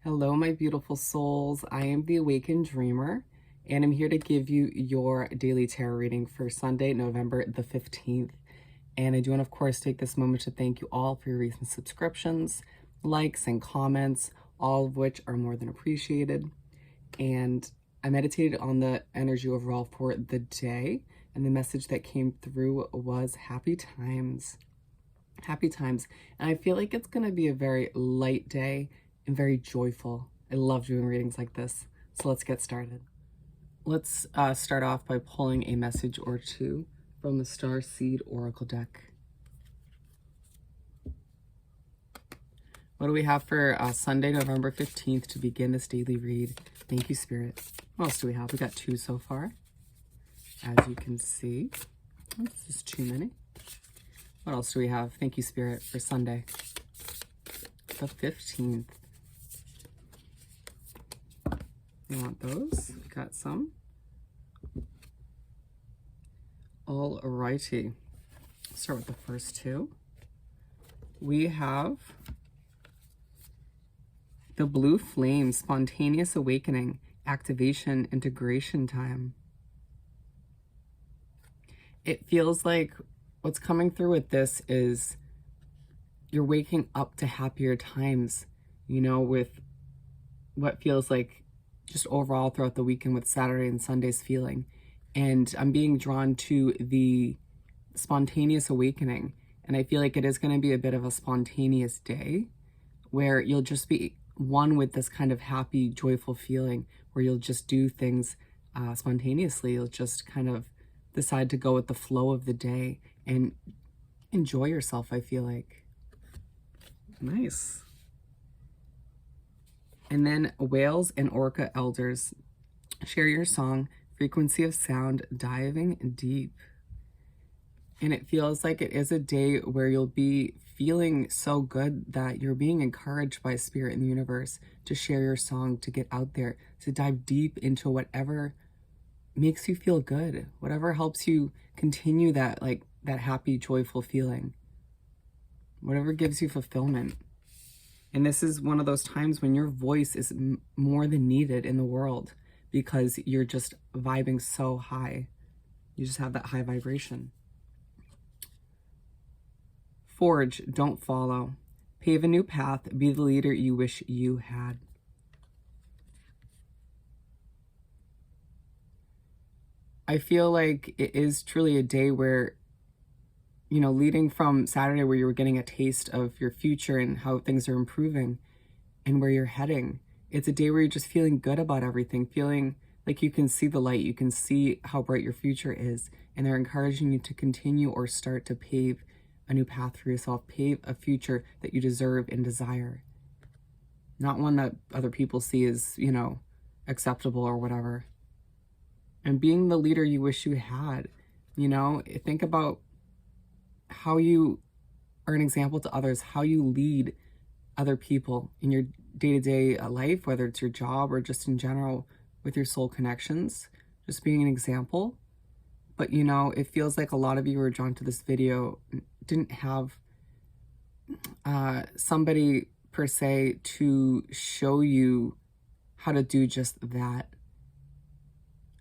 Hello, my beautiful souls. I am the Awakened Dreamer, and I'm here to give you your daily tarot reading for Sunday, November the 15th. And I do want, of course, take this moment to thank you all for your recent subscriptions, likes, and comments, all of which are more than appreciated. And I meditated on the energy overall for the day, and the message that came through was happy times. Happy times. And I feel like it's going to be a very light day and very joyful. I love doing readings like this. So let's get started. Let's start off by pulling a message or two from the Star Seed Oracle deck. What do we have for Sunday, November 15th to begin this daily read? Thank you, Spirit. What else do we have? We got two so far. As you can see, this is too many. What else do we have? Thank you, Spirit, for Sunday, the 15th. You want those? We got some. All righty. Start with the first two. We have the Blue Flame, Spontaneous Awakening, Activation, Integration Time. It feels like what's coming through with this is you're waking up to happier times, you know, with what feels like just overall throughout the weekend with Saturday and Sunday's feeling. And I'm being drawn to the spontaneous awakening. And I feel like it is going to be a bit of a spontaneous day where you'll just be one with this kind of happy, joyful feeling where you'll just do things spontaneously. You'll just kind of decide to go with the flow of the day and enjoy yourself, I feel like. Nice. And then Whales and Orca Elders, share your song, frequency of sound, diving deep. And it feels like it is a day where you'll be feeling so good that you're being encouraged by Spirit in the universe to share your song, to get out there, to dive deep into whatever makes you feel good, whatever helps you continue that happy, joyful feeling, whatever gives you fulfillment. And this is one of those times when your voice is more than needed in the world because you're just vibing so high. You just have that high vibration. Forge, don't follow. Pave a new path, be the leader you wish you had. I feel like it is truly a day where, you know, leading from Saturday where you were getting a taste of your future and how things are improving and where you're heading. It's a day where you're just feeling good about everything, feeling like you can see the light, you can see how bright your future is, and they're encouraging you to continue or start to pave a new path for yourself, pave a future that you deserve and desire. Not one that other people see as, you know, acceptable or whatever. And being the leader you wish you had, you know, think about how you are an example to others, how you lead other people in your day-to-day life, whether it's your job or just in general with your soul connections, just being an example. But, you know, it feels like a lot of you who are drawn to this video didn't have somebody per se to show you how to do just that.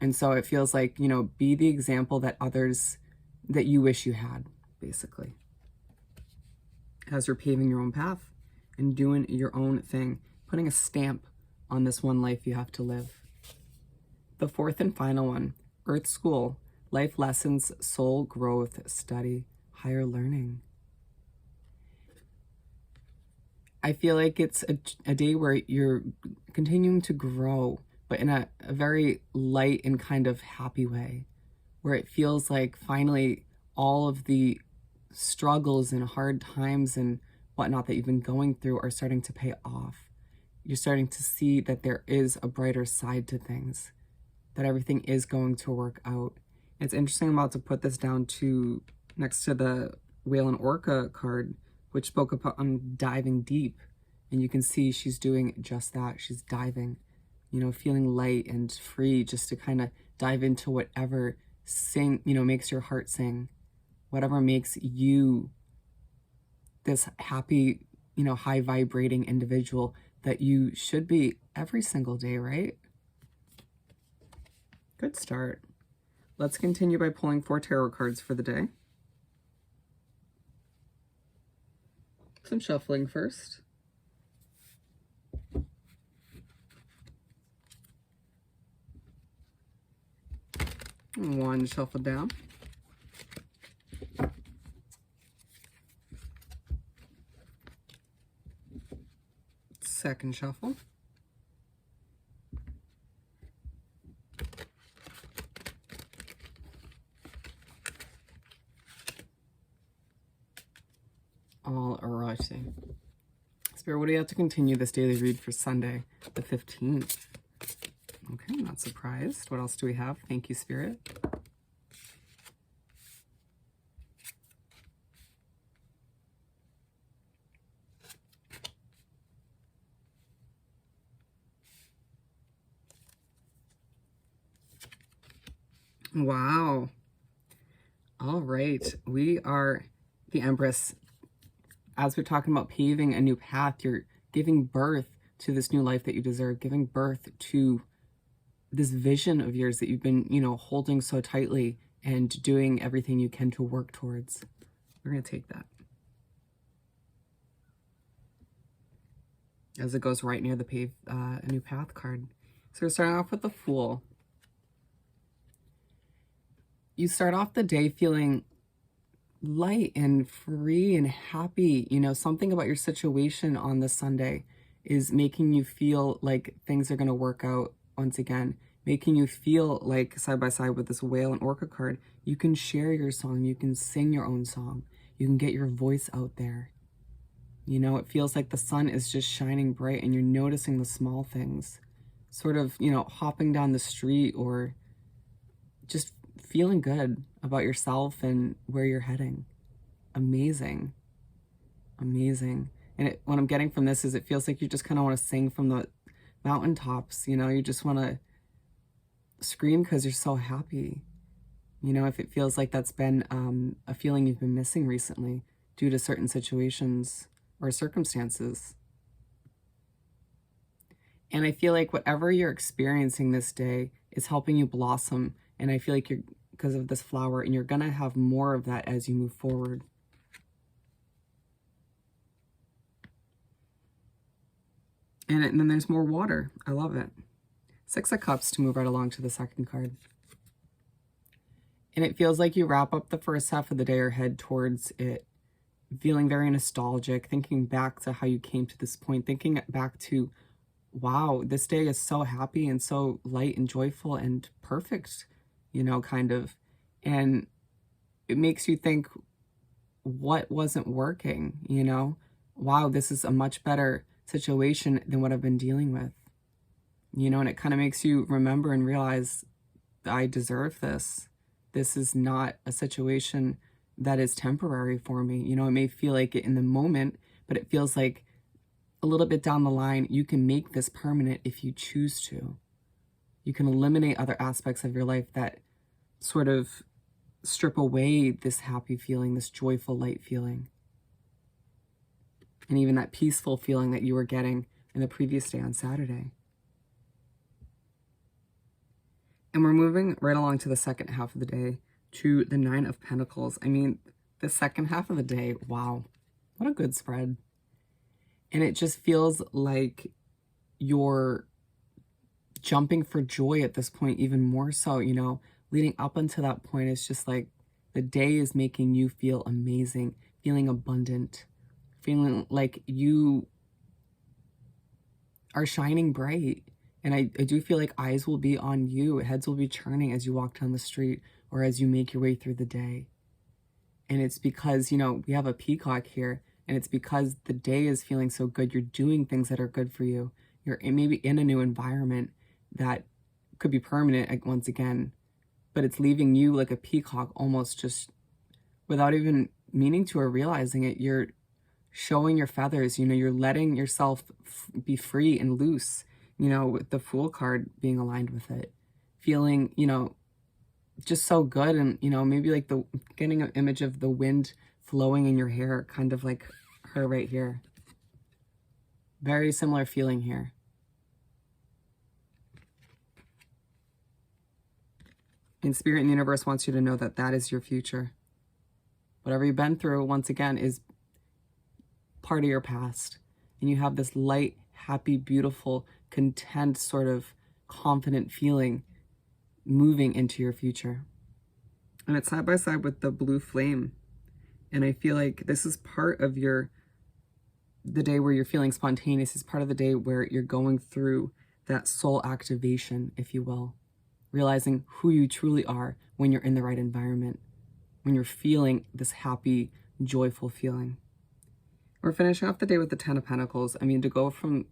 And so it feels like, you know, be the example that others, that you wish you had, basically. As you're paving your own path and doing your own thing, putting a stamp on this one life you have to live. The fourth and final one, Earth School, life lessons, soul growth, study, higher learning. I feel like it's a day where you're continuing to grow, but in a very light and kind of happy way, where it feels like finally all of the struggles and hard times and whatnot that you've been going through are starting to pay off. You're starting to see that there is a brighter side to things, that everything is going to work out. It's interesting. I'm about to put this down to next to the Whale and Orca card, which spoke about diving deep. And you can see she's doing just that. She's diving, you know, feeling light and free just to kind of dive into whatever makes your heart sing, whatever makes you this happy, high vibrating individual that you should be every single day, right? Good start. Let's continue by pulling 4 tarot cards for the day. Some shuffling first. One shuffle down. Second shuffle. All arising. Spirit, what do you have to continue this daily read for Sunday, the 15th? Okay, I'm not surprised. What else do we have? Thank you, Spirit. Wow. All right. We are the Empress. As we're talking about paving a new path, you're giving birth to this new life that you deserve, giving birth to this vision of yours that you've been, holding so tightly and doing everything you can to work towards. We're going to take that. As it goes right near the pave a new path card. So we're starting off with the Fool. You start off the day feeling light and free and happy. Something about your situation on this Sunday is making you feel like things are going to work out once again, making you feel like side by side with this Whale and Orca card, you can share your song, you can sing your own song, you can get your voice out there. It feels like the sun is just shining bright and you're noticing the small things, sort of, hopping down the street or just feeling good about yourself and where you're heading. Amazing. Amazing. And what I'm getting from this is it feels like you just kind of want to sing from the mountaintops, you just want to scream because you're so happy. If it feels like that's been a feeling you've been missing recently due to certain situations or circumstances. And I feel like whatever you're experiencing this day is helping you blossom. And I feel like you're, because of this flower, and you're going to have more of that as you move forward. And then there's more water. I love it. 6 of Cups to move right along to the second card. And it feels like you wrap up the first half of the day or head towards it, feeling very nostalgic, thinking back to how you came to this point, thinking back to, wow, this day is so happy and so light and joyful and perfect, kind of. And it makes you think, what wasn't working, Wow, this is a much better situation than what I've been dealing with, and it kind of makes you remember and realize, I deserve this. This is not a situation that is temporary for me. It may feel like it in the moment, but it feels like a little bit down the line, you can make this permanent if you choose to. You can eliminate other aspects of your life that sort of strip away this happy feeling, this joyful light feeling. And even that peaceful feeling that you were getting in the previous day on Saturday. And we're moving right along to the second half of the day, to the 9 of Pentacles. I mean, the second half of the day, wow, what a good spread. And it just feels like you're jumping for joy at this point, even more so, leading up until that point. It's just like the day is making you feel amazing, feeling abundant, feeling like you are shining bright. And I do feel like eyes will be on you, heads will be turning as you walk down the street or as you make your way through the day. And it's because, we have a peacock here, and it's because the day is feeling so good. You're doing things that are good for you. You're maybe in a new environment that could be permanent once again, but it's leaving you like a peacock, almost just without even meaning to or realizing it. You're showing your feathers, you're letting yourself be free and loose, with the Fool card being aligned with it, feeling, just so good. And, maybe like getting an image of the wind flowing in your hair, kind of like her right here. Very similar feeling here. And Spirit and the universe wants you to know that that is your future. Whatever you've been through, once again, is part of your past. And you have this light, happy, beautiful, content, sort of confident feeling moving into your future. And it's side by side with the blue flame. And I feel like this is part of the day where you're feeling spontaneous, is part of the day where you're going through that soul activation, if you will, realizing who you truly are when you're in the right environment, when you're feeling this happy, joyful feeling. We're finishing off the day with the Ten of Pentacles. I mean, to go from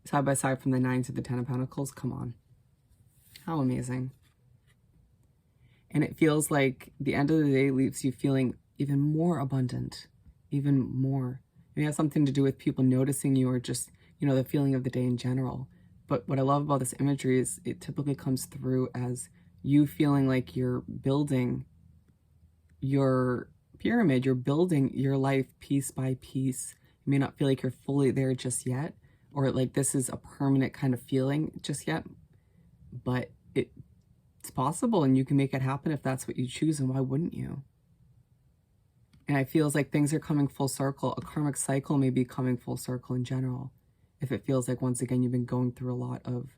side by side from the Nine to the Ten of Pentacles, come on. How amazing. And it feels like the end of the day leaves you feeling even more abundant, even more. It has something to do with people noticing you, or just, you know, the feeling of the day in general. But what I love about this imagery is it typically comes through as you feeling like you're building your pyramid, you're building your life piece by piece. You may not feel like you're fully there just yet, or like this is a permanent kind of feeling just yet, but it's possible, and you can make it happen if that's what you choose, and why wouldn't you? And it feels like things are coming full circle. A karmic cycle may be coming full circle in general, if it feels like, once again, you've been going through a lot of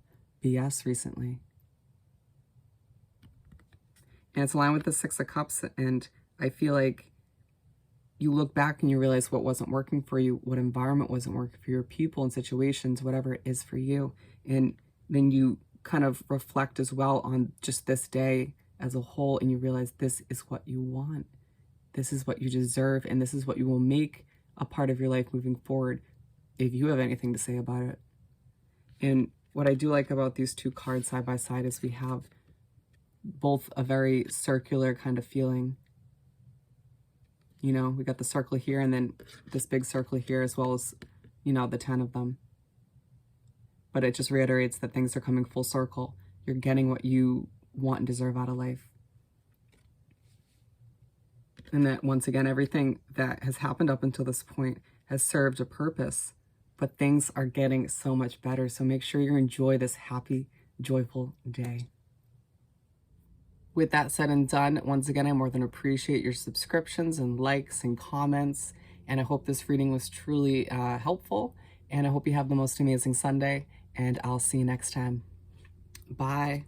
BS recently. And it's aligned with the Six of Cups, and I feel like you look back and you realize what wasn't working for you, what environment wasn't working for your people and situations, whatever it is for you. And then you kind of reflect as well on just this day as a whole, and you realize this is what you want. This is what you deserve, and this is what you will make a part of your life moving forward, if you have anything to say about it. And what I do like about these two cards side by side is we have both a very circular kind of feeling. You know, we got the circle here, and then this big circle here, as well as, you know, the 10 of them. But it just reiterates that things are coming full circle. You're getting what you want and deserve out of life. And that, once again, everything that has happened up until this point has served a purpose, but things are getting so much better. So make sure you enjoy this happy, joyful day. With that said and done, once again, I more than appreciate your subscriptions and likes and comments. And I hope this reading was truly helpful. And I hope you have the most amazing Sunday. And I'll see you next time. Bye.